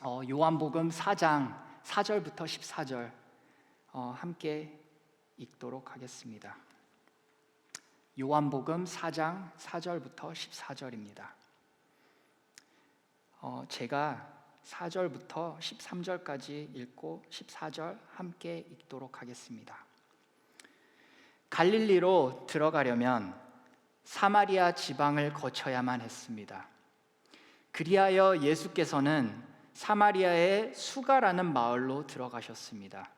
요한복음 4장 4절부터 14절 함께 읽도록 하겠습니다. 요한복음 4장 4절부터 14절입니다. 제가 4절부터 13절까지 읽고 14절 함께 읽도록 하겠습니다. 갈릴리로 들어가려면 사마리아 지방을 거쳐야만 했습니다. 그리하여 예수께서는 사마리아의 수가라는 마을로 들어가셨습니다.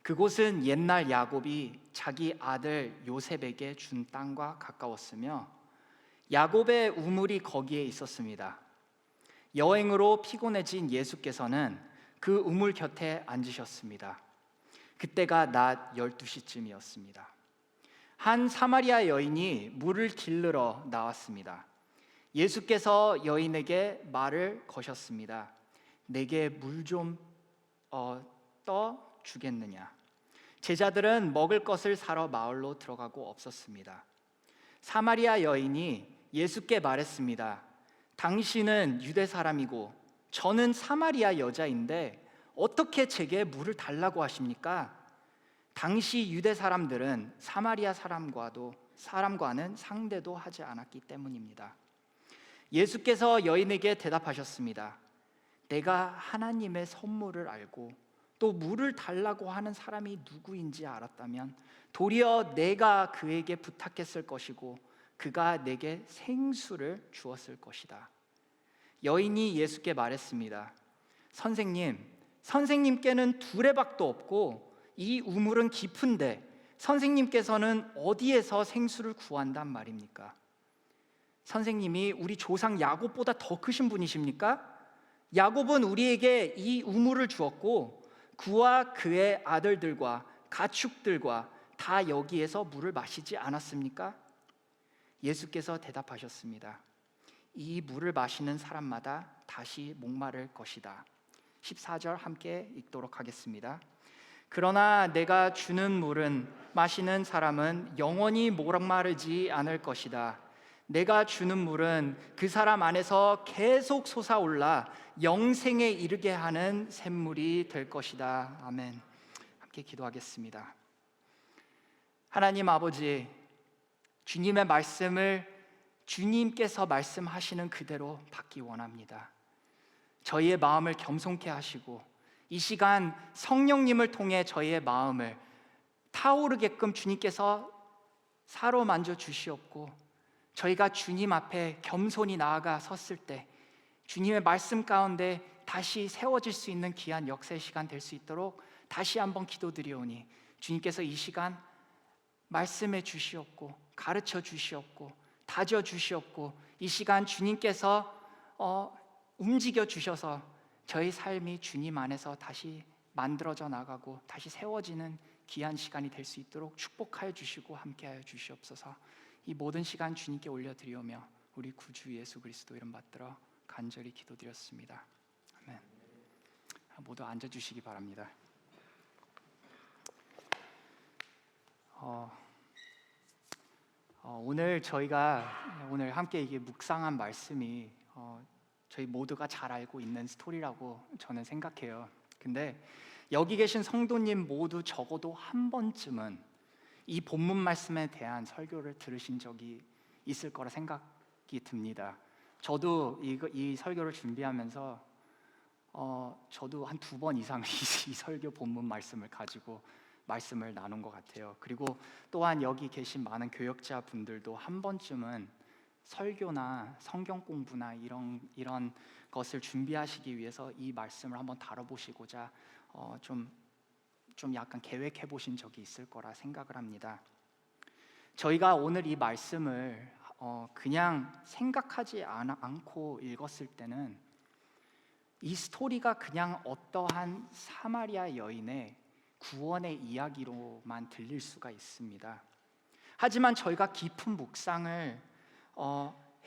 그곳은 옛날 야곱이 자기 아들 요셉에게 준 땅과 가까웠으며 야곱의 우물이 거기에 있었습니다. 여행으로 피곤해진 예수께서는 그 우물 곁에 앉으셨습니다. 그때가 낮 12시쯤이었습니다. 한 사마리아 여인이 물을 길르러 나왔습니다. 예수께서 여인에게 말을 거셨습니다. 내게 물 좀 떠 주겠느냐? 제자들은 먹을 것을 사러 마을로 들어가고 없었습니다. 사마리아 여인이 예수께 말했습니다. 당신은 유대 사람이고 저는 사마리아 여자인데 어떻게 제게 물을 달라고 하십니까? 당시 유대 사람들은 사마리아 사람과는 상대도 하지 않았기 때문입니다. 예수께서 여인에게 대답하셨습니다. 내가 하나님의 선물을 알고 또 물을 달라고 하는 사람이 누구인지 알았다면 도리어 내가 그에게 부탁했을 것이고 그가 내게 생수를 주었을 것이다. 여인이 예수께 말했습니다. 선생님께는 두레박도 없고 이 우물은 깊은데 선생님께서는 어디에서 생수를 구한단 말입니까? 선생님이 우리 조상 야곱보다 더 크신 분이십니까? 야곱은 우리에게 이 우물을 주었고 그와 그의 아들들과 가축들과 다 여기에서 물을 마시지 않았습니까? 예수께서 대답하셨습니다. 이 물을 마시는 사람마다 다시 목마를 것이다. 14절 함께 읽도록 하겠습니다. 그러나 내가 주는 물은 마시는 사람은 영원히 목마르지 않을 것이다. 내가 주는 물은 그 사람 안에서 계속 솟아올라 영생에 이르게 하는 샘물이 될 것이다. 아멘. 함께 기도하겠습니다. 하나님 아버지, 주님의 말씀을 주님께서 말씀하시는 그대로 받기 원합니다. 저희의 마음을 겸손케 하시고 이 시간 성령님을 통해 저희의 마음을 타오르게끔 주님께서 사로만져 주시옵고 저희가 주님 앞에 겸손히 나아가 섰을 때 주님의 말씀 가운데 다시 세워질 수 있는 귀한 역사의 시간 될 수 있도록 다시 한번 기도드리오니 주님께서 이 시간 말씀해 주시옵고 가르쳐 주시옵고 다져 주시옵고 이 시간 주님께서 움직여 주셔서 저희 삶이 주님 안에서 다시 만들어져 나가고 다시 세워지는 귀한 시간이 될 수 있도록 축복하여 주시고 함께하여 주시옵소서. 이 모든 시간 주님께 올려드리오며 우리 구주 예수 그리스도 이름 받들어 간절히 기도드렸습니다. 아멘. 모두 앉아주시기 바랍니다. 오늘 저희가 오늘 함께 이게 묵상한 말씀이 저희 모두가 잘 알고 있는 스토리라고 저는 생각해요. 근데 여기 계신 성도님 모두 적어도 한 번쯤은 이 본문 말씀에 대한 설교를 들으신 적이 있을 거라 생각이 듭니다. 저도 이 설교를 준비하면서 저도 한 2번 이상 이 설교 본문 말씀을 가지고 말씀을 나눈 것 같아요. 그리고 또한 여기 계신 많은 교역자 분들도 한 번쯤은 설교나 성경 공부나 이런 것을 준비하시기 위해서 이 말씀을 한번 다뤄보시고자 좀 약간 계획해 보신 적이 있을 거라 생각을 합니다. 저희가 오늘 이 말씀을 그냥 생각하지 않고 읽었을 때는 이 스토리가 그냥 어떠한 사마리아 여인의 구원의 이야기로만 들릴 수가 있습니다. 하지만 저희가 깊은 묵상을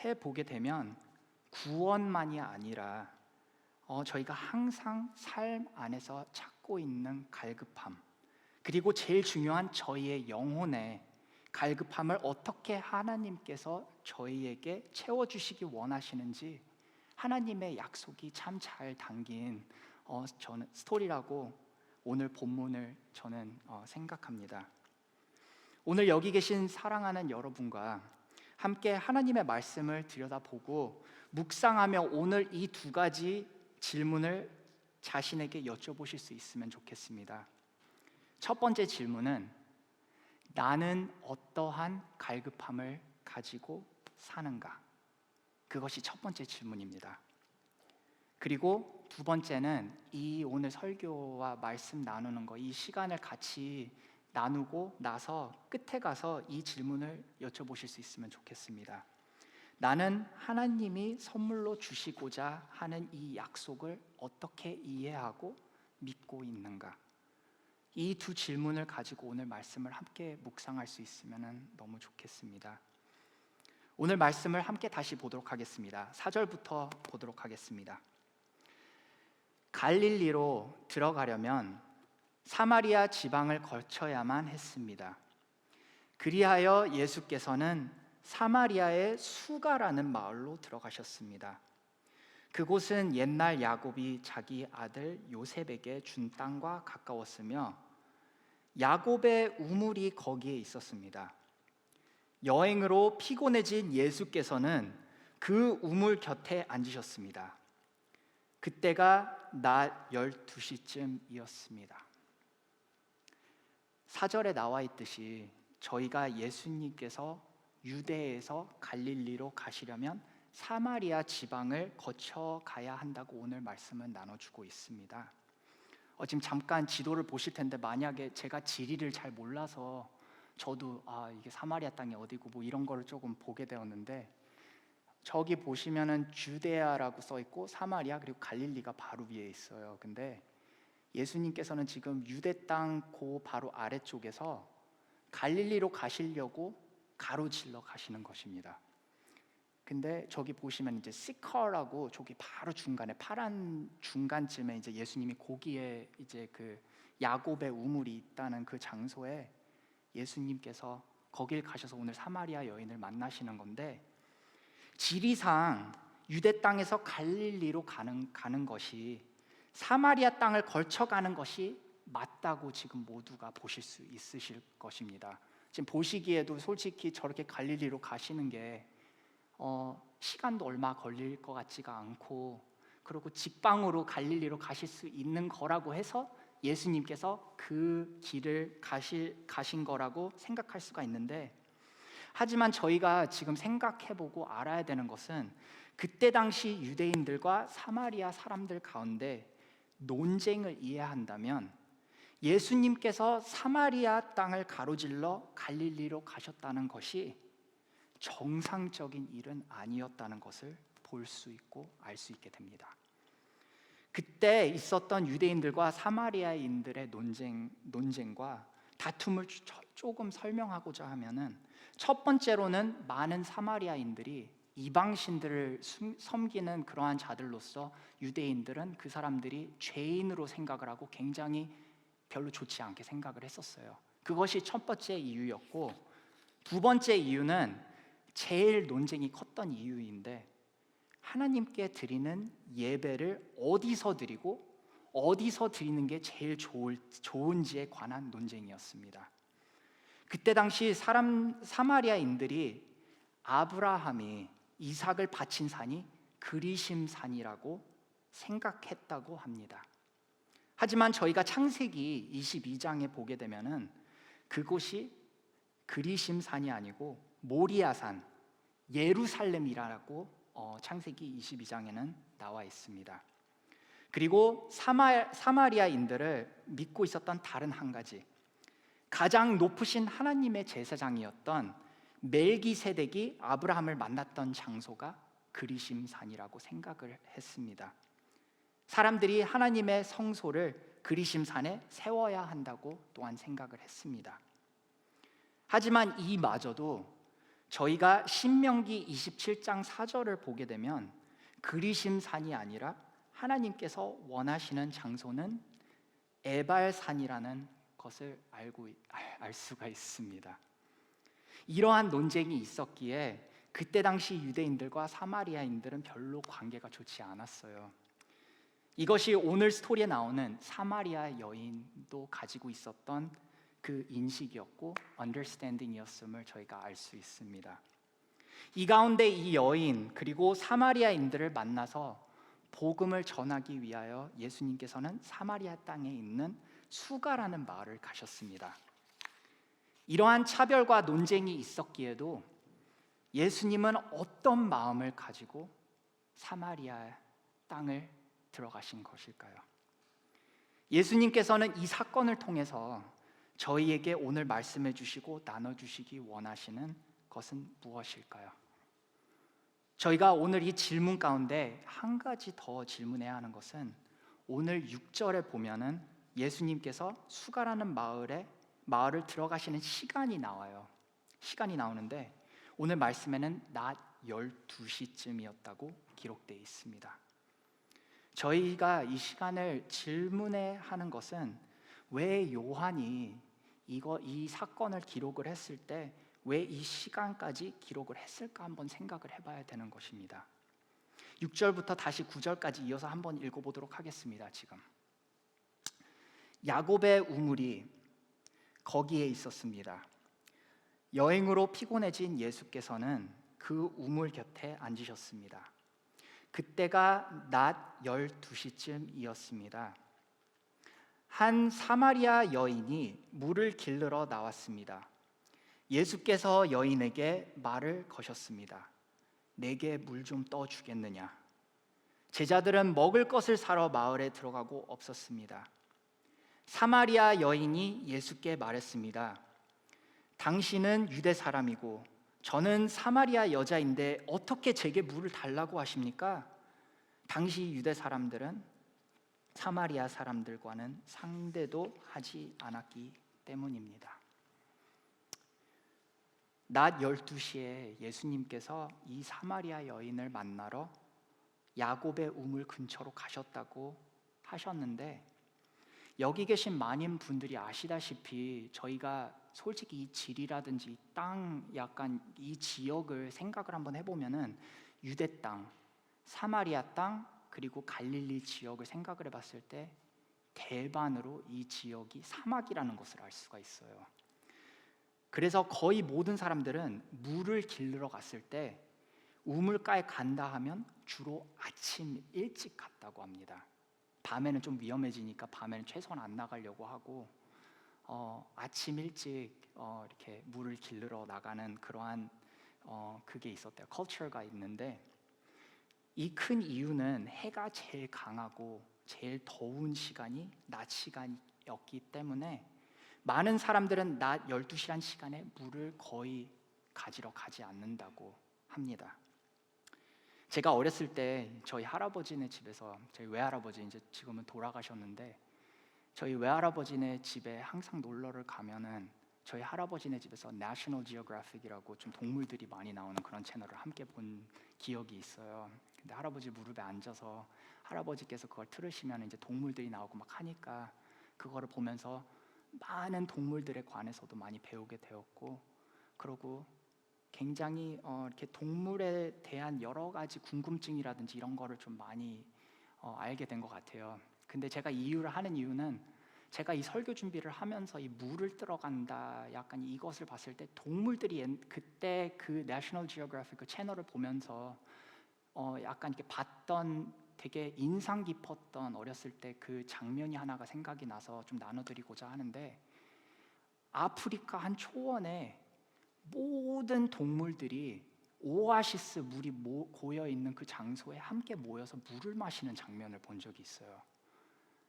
해보게 되면 구원만이 아니라 저희가 항상 삶 안에서 찾고 있는 갈급함, 그리고 제일 중요한 저희의 영혼의 갈급함을 어떻게 하나님께서 저희에게 채워주시기 원하시는지 하나님의 약속이 참 잘 담긴 저는 스토리라고 오늘 본문을 저는 생각합니다. 오늘 여기 계신 사랑하는 여러분과 함께 하나님의 말씀을 들여다보고 묵상하며 오늘 이 두 가지 질문을 자신에게 여쭤보실 수 있으면 좋겠습니다. 첫 번째 질문은 나는 어떠한 갈급함을 가지고 사는가? 그것이 첫 번째 질문입니다. 그리고 두 번째는 이 오늘 설교와 말씀 나누는 거, 이 시간을 같이 나누고 나서 끝에 가서 이 질문을 여쭤보실 수 있으면 좋겠습니다. 나는 하나님이 선물로 주시고자 하는 이 약속을 어떻게 이해하고 믿고 있는가? 이 두 질문을 가지고 오늘 말씀을 함께 묵상할 수 있으면 너무 좋겠습니다. 오늘 말씀을 함께 다시 보도록 하겠습니다. 4절부터 보도록 하겠습니다. 갈릴리로 들어가려면 사마리아 지방을 거쳐야만 했습니다. 그리하여 예수께서는 사마리아의 수가라는 마을로 들어가셨습니다. 그곳은 옛날 야곱이 자기 아들 요셉에게 준 땅과 가까웠으며 야곱의 우물이 거기에 있었습니다. 여행으로 피곤해진 예수께서는 그 우물 곁에 앉으셨습니다. 그때가 낮 12시쯤이었습니다. 4절에 나와 있듯이 저희가 예수님께서 유대에서 갈릴리로 가시려면 사마리아 지방을 거쳐 가야 한다고 오늘 말씀은 나눠주고 있습니다. 지금 잠깐 지도를 보실 텐데 만약에 제가 지리를 잘 몰라서 저도 이게 사마리아 땅이 어디고 뭐 이런 거를 조금 보게 되었는데 저기 보시면은 주데아라고 써 있고 사마리아 그리고 갈릴리가 바로 위에 있어요. 근데 예수님께서는 지금 유대 땅 그 바로 아래쪽에서 갈릴리로 가시려고 가로질러 가시는 것입니다. 근데 저기 보시면 이제 시커라고 저기 바로 중간에 파란 중간쯤에 이제 예수님이 거기에 이제 그 야곱의 우물이 있다는 그 장소에 예수님께서 거길 가셔서 오늘 사마리아 여인을 만나시는 건데 지리상 유대 땅에서 갈릴리로 가는 것이 사마리아 땅을 걸쳐가는 것이 맞다고 지금 모두가 보실 수 있으실 것입니다. 지금 보시기에도 솔직히 저렇게 갈릴리로 가시는 게 시간도 얼마 걸릴 것 같지가 않고 그리고 직방으로 갈릴리로 가실 수 있는 거라고 해서 예수님께서 그 길을 가신 거라고 생각할 수가 있는데 하지만 저희가 지금 생각해보고 알아야 되는 것은 그때 당시 유대인들과 사마리아 사람들 가운데 논쟁을 이해한다면 예수님께서 사마리아 땅을 가로질러 갈릴리로 가셨다는 것이 정상적인 일은 아니었다는 것을 볼 수 있고 알 수 있게 됩니다. 그때 있었던 유대인들과 사마리아인들의 논쟁과 다툼을 조금 설명하고자 하면은 첫 번째로는 많은 사마리아인들이 이방신들을 섬기는 그러한 자들로서 유대인들은 그 사람들이 죄인으로 생각을 하고 굉장히 별로 좋지 않게 생각을 했었어요. 그것이 첫 번째 이유였고 두 번째 이유는 제일 논쟁이 컸던 이유인데 하나님께 드리는 예배를 어디서 드리고 어디서 드리는 게 제일 좋은지에 관한 논쟁이었습니다. 그때 당시 사마리아인들이 아브라함이 이삭을 바친 산이 그리심 산이라고 생각했다고 합니다. 하지만 저희가 창세기 22장에 보게 되면은 그곳이 그리심 산이 아니고 모리아산 예루살렘이라고 창세기 22장에는 나와 있습니다. 그리고 사마리아인들을 믿고 있었던 다른 한 가지, 가장 높으신 하나님의 제사장이었던 멜기세덱이 아브라함을 만났던 장소가 그리심산이라고 생각을 했습니다. 사람들이 하나님의 성소를 그리심산에 세워야 한다고 또한 생각을 했습니다. 하지만 이마저도 저희가 신명기 27장 4절을 보게 되면 그리심산이 아니라 하나님께서 원하시는 장소는 에발산이라는 것을 알 수가 있습니다. 이러한 논쟁이 있었기에 그때 당시 유대인들과 사마리아인들은 별로 관계가 좋지 않았어요. 이것이 오늘 스토리에 나오는 사마리아 여인도 가지고 있었던 그 인식이었고 understanding이었음을 저희가 알 수 있습니다. 이 가운데 이 여인 그리고 사마리아인들을 만나서 복음을 전하기 위하여 예수님께서는 사마리아 땅에 있는 수가라는 마을을 가셨습니다. 이러한 차별과 논쟁이 있었기에도 예수님은 어떤 마음을 가지고 사마리아 땅을 들어가신 것일까요? 예수님께서는 이 사건을 통해서 저희에게 오늘 말씀해 주시고 나눠주시기 원하시는 것은 무엇일까요? 저희가 오늘 이 질문 가운데 한 가지 더 질문해야 하는 것은 오늘 6절에 보면은 예수님께서 수가라는 마을을 들어가시는 시간이 나와요. 시간이 나오는데 오늘 말씀에는 낮 12시쯤이었다고 기록되어 있습니다. 저희가 이 시간을 질문해야 하는 것은 왜 요한이 이 사건을 기록을 했을 때 왜 이 시간까지 기록을 했을까 한번 생각을 해봐야 되는 것입니다. 6절부터 다시 9절까지 이어서 한번 읽어보도록 하겠습니다. 지금 야곱의 우물이 거기에 있었습니다. 여행으로 피곤해진 예수께서는 그 우물 곁에 앉으셨습니다. 그때가 낮 12시쯤이었습니다. 한 사마리아 여인이 물을 길르러 나왔습니다. 예수께서 여인에게 말을 거셨습니다. 내게 물 좀 떠주겠느냐? 제자들은 먹을 것을 사러 마을에 들어가고 없었습니다. 사마리아 여인이 예수께 말했습니다. 당신은 유대 사람이고 저는 사마리아 여자인데 어떻게 제게 물을 달라고 하십니까? 당시 유대 사람들은 사마리아 사람들과는 상대도 하지 않았기 때문입니다. 낮 12시에 예수님께서 이 사마리아 여인을 만나러 야곱의 우물 근처로 가셨다고 하셨는데 여기 계신 많은 분들이 아시다시피 저희가 솔직히 이 지리라든지 땅 약간 이 지역을 생각을 한번 해보면은 유대 땅, 사마리아 땅 그리고 갈릴리 지역을 생각을 해봤을 때 대반으로 이 지역이 사막이라는 것을 알 수가 있어요. 그래서 거의 모든 사람들은 물을 길르러 갔을 때 우물가에 간다 하면 주로 아침 일찍 갔다고 합니다. 밤에는 좀 위험해지니까 밤에는 최소한 안 나가려고 하고 아침 일찍 이렇게 물을 길르러 나가는 그러한 그게 있었대요. 컬처가 있는데 이 큰 이유는 해가 제일 강하고 제일 더운 시간이 낮 시간이었기 때문에 많은 사람들은 낮 12시란 시간에 물을 거의 가지러 가지 않는다고 합니다. 제가 어렸을 때 저희 할아버지네 집에서 저희 외할아버지 이제 지금은 돌아가셨는데 저희 외할아버지네 집에 항상 놀러를 가면은 저희 할아버지네 집에서 내셔널 지오그래픽이라고 좀 동물들이 많이 나오는 그런 채널을 함께 본 기억이 있어요. 근데 할아버지 무릎에 앉아서 할아버지께서 그걸 틀으시면 이제 동물들이 나오고 막 하니까 그거를 보면서 많은 동물들에 관해서도 많이 배우게 되었고 그리고 굉장히 이렇게 동물에 대한 여러 가지 궁금증이라든지 이런 거를 좀 많이 알게 된 것 같아요. 근데 제가 이유를 하는 이유는 제가 이 설교 준비를 하면서 이 물을 들어간다 약간 이것을 봤을 때 동물들이 그때 그 내셔널 지오그래픽 그 채널을 보면서 약간 이렇게 봤던 되게 인상 깊었던 어렸을 때 그 장면이 하나가 생각이 나서 좀 나눠드리고자 하는데 아프리카 한 초원에 모든 동물들이 오아시스 물이 고여 있는 그 장소에 함께 모여서 물을 마시는 장면을 본 적이 있어요.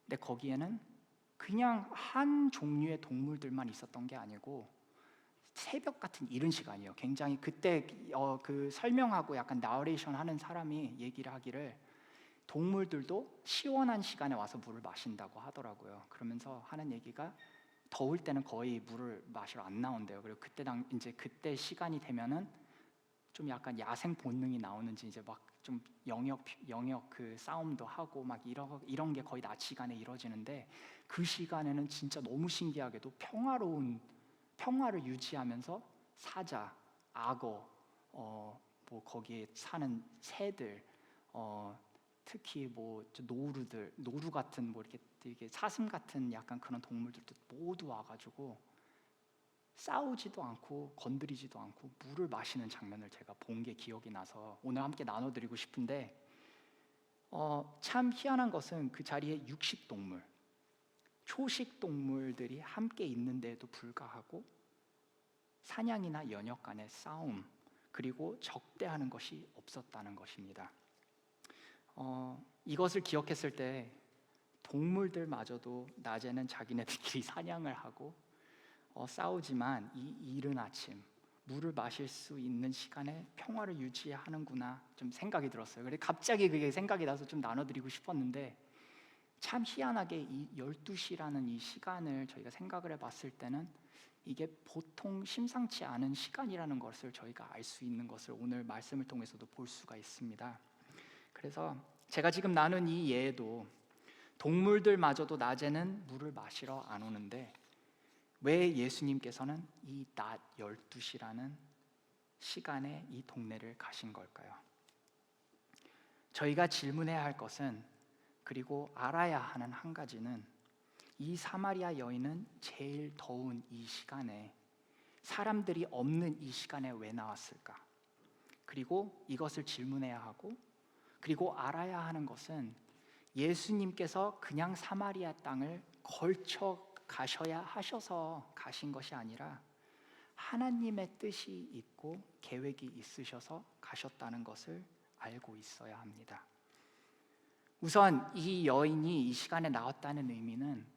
근데 거기에는 그냥 한 종류의 동물들만 있었던 게 아니고 새벽 같은 이른 시간이에요. 굉장히 그때 그 설명하고 약간 나레이션 하는 사람이 얘기를 하기를 동물들도 시원한 시간에 와서 물을 마신다고 하더라고요. 그러면서 하는 얘기가 더울 때는 거의 물을 마시러 안 나온대요. 그리고 이제 그때 시간이 되면은 좀 약간 야생 본능이 나오는지 이제 막 좀 영역 그 싸움도 하고 막 이런 게 거의 낮 시간에 이루어지는데 그 시간에는 진짜 너무 신기하게도 평화를 유지하면서 사자, 악어, 뭐 거기에 사는 새들, 특히 저 노루 같은 뭐 이렇게 되게 사슴 같은 약간 그런 동물들도 모두 와가지고 싸우지도 않고 건드리지도 않고 물을 마시는 장면을 제가 본 게 기억이 나서 오늘 함께 나눠드리고 싶은데, 참 희한한 것은 그 자리에 육식동물, 초식동물들이 함께 있는데도 불구하고 사냥이나 연역 간의 싸움, 그리고 적대하는 것이 없었다는 것입니다. 이것을 기억했을 때 동물들마저도 낮에는 자기네들끼리 사냥을 하고 싸우지만 이 이른 아침 물을 마실 수 있는 시간에 평화를 유지하는구나 좀 생각이 들었어요. 그래서 갑자기 그게 생각이 나서 좀 나눠드리고 싶었는데, 참 희한하게 이 12시라는 이 시간을 저희가 생각을 해봤을 때는 이게 보통 심상치 않은 시간이라는 것을 저희가 알 수 있는 것을 오늘 말씀을 통해서도 볼 수가 있습니다. 그래서 제가 지금 나눈 이 예에도 동물들마저도 낮에는 물을 마시러 안 오는데 왜 예수님께서는 이 낮 12시라는 시간에 이 동네를 가신 걸까요? 저희가 질문해야 할 것은, 그리고 알아야 하는 한 가지는, 이 사마리아 여인은 제일 더운 이 시간에, 사람들이 없는 이 시간에 왜 나왔을까? 그리고 이것을 질문해야 하고, 그리고 알아야 하는 것은 예수님께서 그냥 사마리아 땅을 걸쳐 가셔야 하셔서 가신 것이 아니라 하나님의 뜻이 있고 계획이 있으셔서 가셨다는 것을 알고 있어야 합니다. 우선 이 여인이 이 시간에 나왔다는 의미는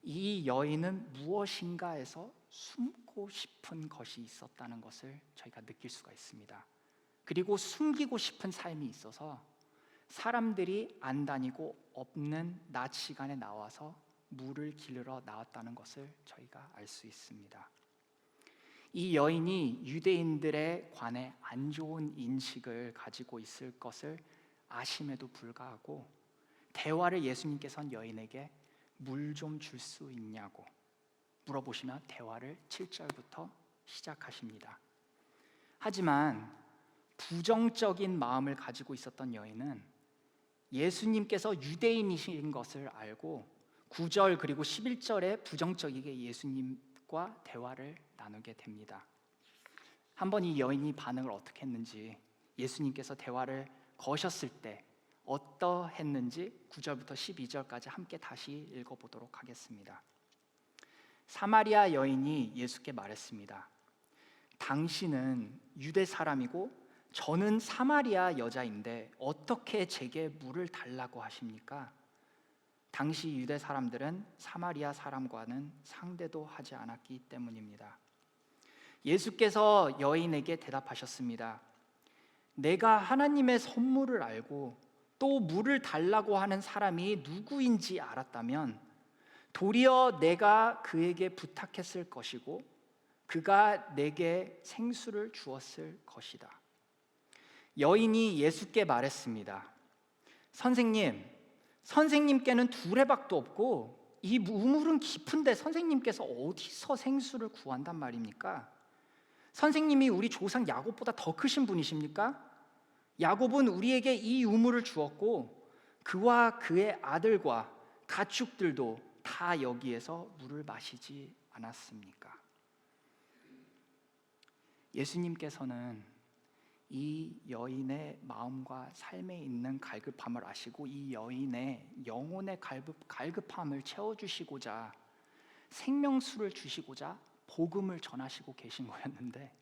이 여인은 무엇인가에서 숨고 싶은 것이 있었다는 것을 저희가 느낄 수가 있습니다. 그리고 숨기고 싶은 삶이 있어서 사람들이 안 다니고 없는 낮 시간에 나와서 물을 기르러 나왔다는 것을 저희가 알 수 있습니다. 이 여인이 유대인들에 관해 안 좋은 인식을 가지고 있을 것을 아심에도 불구하고 대화를 예수님께서는 여인에게 물 좀 줄 수 있냐고 물어보시면 대화를 7절부터 시작하십니다. 하지만 부정적인 마음을 가지고 있었던 여인은 예수님께서 유대인이신 것을 알고 9절 그리고 11절에 부정적이게 예수님과 대화를 나누게 됩니다. 한번 이 여인이 반응을 어떻게 했는지, 예수님께서 대화를 거셨을 때 어떠했는지 9절부터 12절까지 함께 다시 읽어보도록 하겠습니다. 사마리아 여인이 예수께 말했습니다. 당신은 유대 사람이고 저는 사마리아 여자인데 어떻게 제게 물을 달라고 하십니까? 당시 유대 사람들은 사마리아 사람과는 상대도 하지 않았기 때문입니다. 예수께서 여인에게 대답하셨습니다. 내가 하나님의 선물을 알고 또 물을 달라고 하는 사람이 누구인지 알았다면 도리어 내가 그에게 부탁했을 것이고 그가 내게 생수를 주었을 것이다. 여인이 예수께 말했습니다. 선생님께는 두레박도 없고 이 우물은 깊은데 선생님께서 어디서 생수를 구한단 말입니까? 선생님이 우리 조상 야곱보다 더 크신 분이십니까? 야곱은 우리에게 이 우물을 주었고 그와 그의 아들과 가축들도 다 여기에서 물을 마시지 않았습니까? 예수님께서는 이 여인의 마음과 삶에 있는 갈급함을 아시고 이 여인의 영혼의 갈급함을 채워주시고자 생명수를 주시고자 복음을 전하시고 계신 거였는데,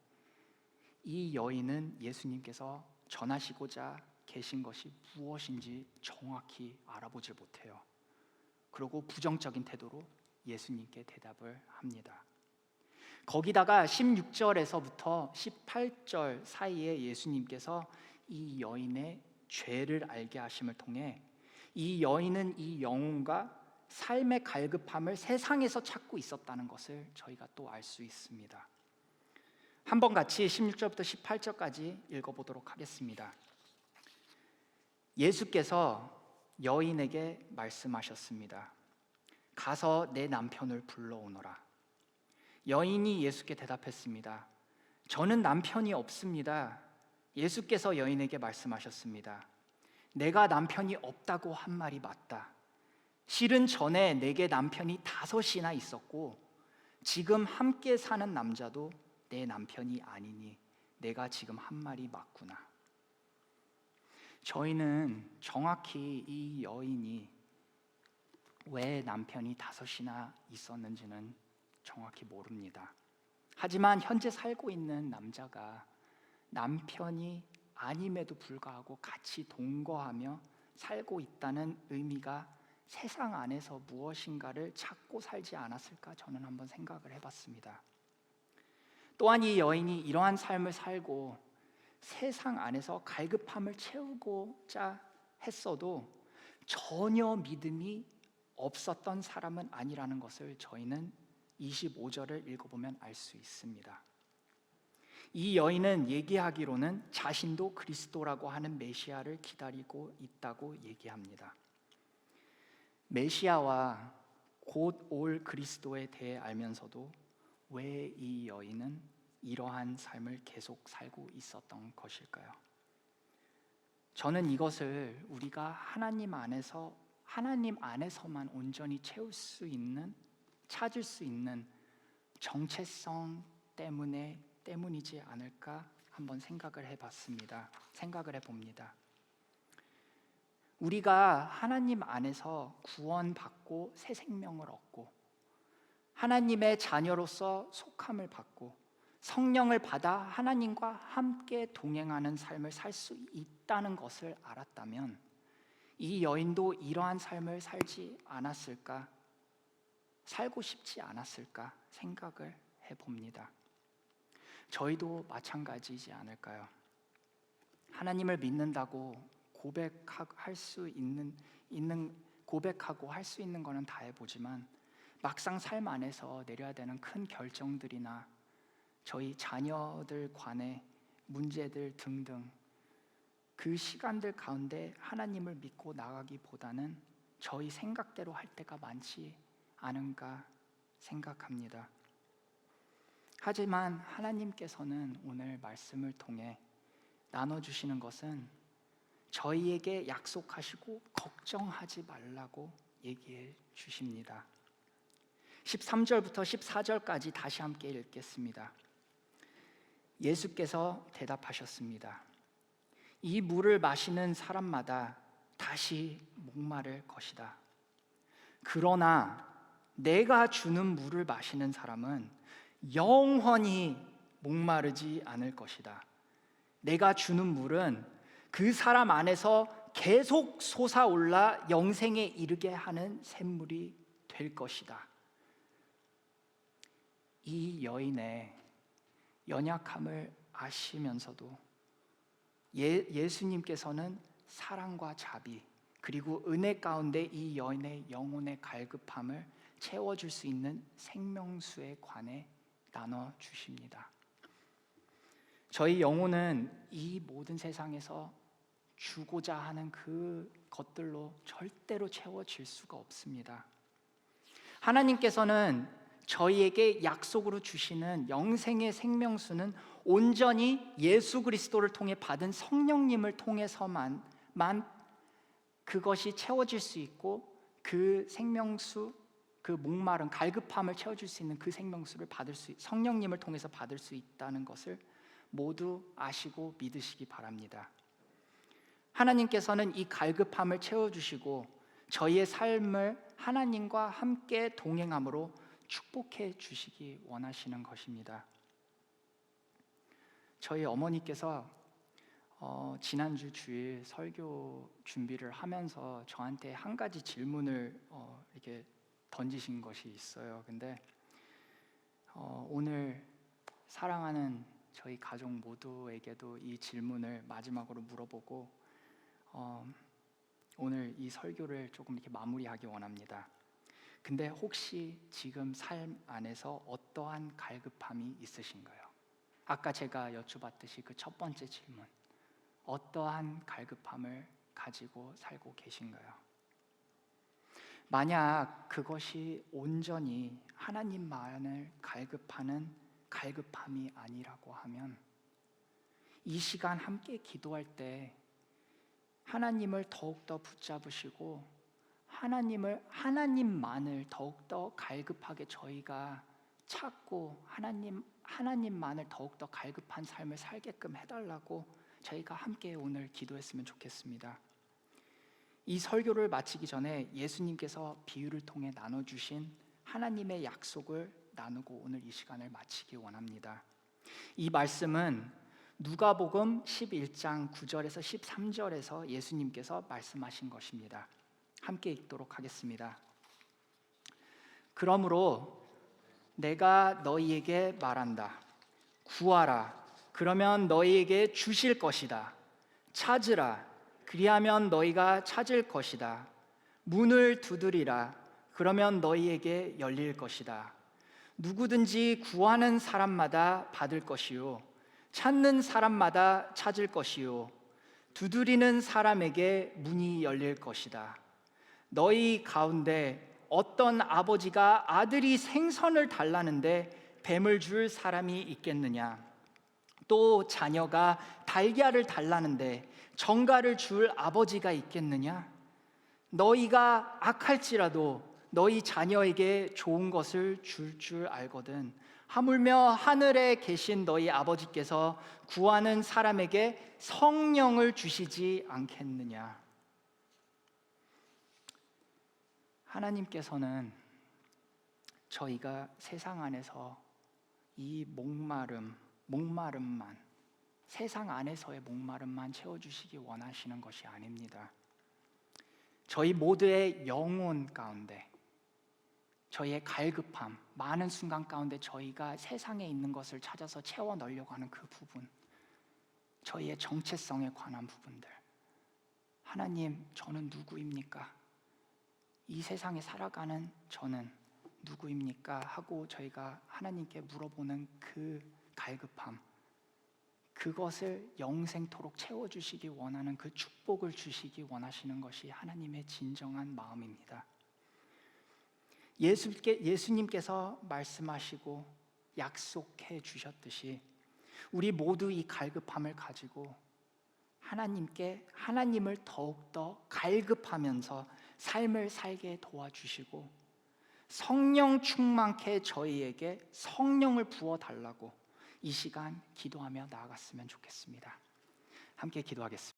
이 여인은 예수님께서 전하시고자 계신 것이 무엇인지 정확히 알아보질 못해요. 그리고 부정적인 태도로 예수님께 대답을 합니다. 거기다가 16절에서부터 18절 사이에 예수님께서 이 여인의 죄를 알게 하심을 통해 이 여인은 이 영혼과 삶의 갈급함을 세상에서 찾고 있었다는 것을 저희가 또 알 수 있습니다. 한번 같이 16절부터 18절까지 읽어보도록 하겠습니다. 예수께서 여인에게 말씀하셨습니다. 가서 내 남편을 불러오너라. 여인이 예수께 대답했습니다. 저는 남편이 없습니다. 예수께서 여인에게 말씀하셨습니다. 내가 남편이 없다고 한 말이 맞다. 실은 전에 내게 남편이 5이나 있었고 지금 함께 사는 남자도 내 남편이 아니니 내가 지금 한 말이 맞구나. 저희는 정확히 이 여인이 왜 남편이 5이나 있었는지는 정확히 모릅니다. 하지만 현재 살고 있는 남자가 남편이 아님에도 불구하고 같이 동거하며 살고 있다는 의미가 세상 안에서 무엇인가를 찾고 살지 않았을까 저는 한번 생각을 해봤습니다. 또한 이 여인이 이러한 삶을 살고 세상 안에서 갈급함을 채우고자 했어도 전혀 믿음이 없었던 사람은 아니라는 것을 저희는 25절을 읽어보면 알 수 있습니다. 이 여인은 얘기하기로는 자신도 그리스도라고 하는 메시아를 기다리고 있다고 얘기합니다. 메시아와 곧 올 그리스도에 대해 알면서도 왜 이 여인은 이러한 삶을 계속 살고 있었던 것일까요? 저는 이것을 우리가 하나님 안에서만 온전히 채울 수 있는, 찾을 수 있는 정체성 때문이지 않을까 한번 생각을 해봅니다. 우리가 하나님 안에서 구원받고 새 생명을 얻고 하나님의 자녀로서 속함을 받고 성령을 받아 하나님과 함께 동행하는 삶을 살 수 있다는 것을 알았다면 이 여인도 이러한 삶을 살지 않았을까, 살고 싶지 않았을까 생각을 해봅니다. 저희도 마찬가지지 않을까요? 하나님을 믿는다고 고백하고 할 수 있는 거는 다 해보지만 막상 삶 안에서 내려야 되는 큰 결정들이나 저희 자녀들 간의 문제들 등등 그 시간들 가운데 하나님을 믿고 나가기보다는 저희 생각대로 할 때가 많지 않은가 생각합니다. 하지만 하나님께서는 오늘 말씀을 통해 나눠주시는 것은 저희에게 약속하시고 걱정하지 말라고 얘기해 주십니다. 13절부터 14절까지 다시 함께 읽겠습니다. 예수께서 대답하셨습니다. 이 물을 마시는 사람마다 다시 목마를 것이다. 그러나 내가 주는 물을 마시는 사람은 영원히 목마르지 않을 것이다. 내가 주는 물은 그 사람 안에서 계속 솟아올라 영생에 이르게 하는 샘물이 될 것이다. 이 여인의 연약함을 아시면서도 예수님께서는 사랑과 자비 그리고 은혜 가운데 이 여인의 영혼의 갈급함을 채워줄 수 있는 생명수에 관해 나눠주십니다. 저희 영혼은 이 모든 세상에서 주고자 하는 그 것들로 절대로 채워질 수가 없습니다. 하나님께서는 저희에게 약속으로 주시는 영생의 생명수는 온전히 예수 그리스도를 통해 받은 성령님을 통해서만 그것이 채워질 수 있고 그 생명수, 그 목마른 갈급함을 채워줄 수 있는 그 생명수를 성령님을 통해서 받을 수 있다는 것을 모두 아시고 믿으시기 바랍니다. 하나님께서는 이 갈급함을 채워주시고 저희의 삶을 하나님과 함께 동행함으로 축복해 주시기 원하시는 것입니다. 저희 어머니께서 지난주 주일 설교 준비를 하면서 저한테 한 가지 질문을 이렇게 던지신 것이 있어요. 근데 오늘 사랑하는 저희 가족 모두에게도 이 질문을 마지막으로 물어보고 오늘 이 설교를 조금 이렇게 마무리하기 원합니다. 근데 혹시 지금 삶 안에서 어떠한 갈급함이 있으신가요? 아까 제가 여쭤봤듯이 그 첫 번째 질문, 어떠한 갈급함을 가지고 살고 계신가요? 만약 그것이 온전히 하나님만을 갈급하는 갈급함이 아니라고 하면 이 시간 함께 기도할 때 하나님을 더욱더 붙잡으시고 하나님만을 더욱더 갈급하게 저희가 찾고 하나님만을 더욱더 갈급한 삶을 살게끔 해달라고 저희가 함께 오늘 기도했으면 좋겠습니다. 이 설교를 마치기 전에 예수님께서 비유를 통해 나눠주신 하나님의 약속을 나누고 오늘 이 시간을 마치기 원합니다. 이 말씀은 누가복음 11장 9절에서 13절에서 예수님께서 말씀하신 것입니다. 함께 읽도록 하겠습니다. 그러므로 내가 너희에게 말한다. 구하라. 그러면 너희에게 주실 것이다. 찾으라. 그리하면 너희가 찾을 것이다. 문을 두드리라. 그러면 너희에게 열릴 것이다. 누구든지 구하는 사람마다 받을 것이요 찾는 사람마다 찾을 것이요 두드리는 사람에게 문이 열릴 것이다. 너희 가운데 어떤 아버지가 아들이 생선을 달라는데 뱀을 줄 사람이 있겠느냐? 또 자녀가 달걀을 달라는데 정갈을 줄 아버지가 있겠느냐? 너희가 악할지라도 너희 자녀에게 좋은 것을 줄 알거든. 하물며 하늘에 계신 너희 아버지께서 구하는 사람에게 성령을 주시지 않겠느냐? 하나님께서는 저희가 세상 안에서 이 목마름만, 세상 안에서의 목마름만 채워주시기 원하시는 것이 아닙니다. 저희 모두의 영혼 가운데, 저희의 갈급함, 많은 순간 가운데 저희가 세상에 있는 것을 찾아서 채워 넣으려고 하는 그 부분, 저희의 정체성에 관한 부분들, 하나님, 저는 누구입니까? 이 세상에 살아가는 저는 누구입니까? 하고 저희가 하나님께 물어보는 그 갈급함, 그것을 영생토록 채워주시기 원하는 그 축복을 주시기 원하시는 것이 하나님의 진정한 마음입니다. 예수님께서 말씀하시고 약속해 주셨듯이 우리 모두 이 갈급함을 가지고 하나님을 더욱더 갈급하면서 삶을 살게 도와주시고 성령 충만케 저희에게 성령을 부어달라고 이 시간 기도하며 나아갔으면 좋겠습니다. 함께 기도하겠습니다.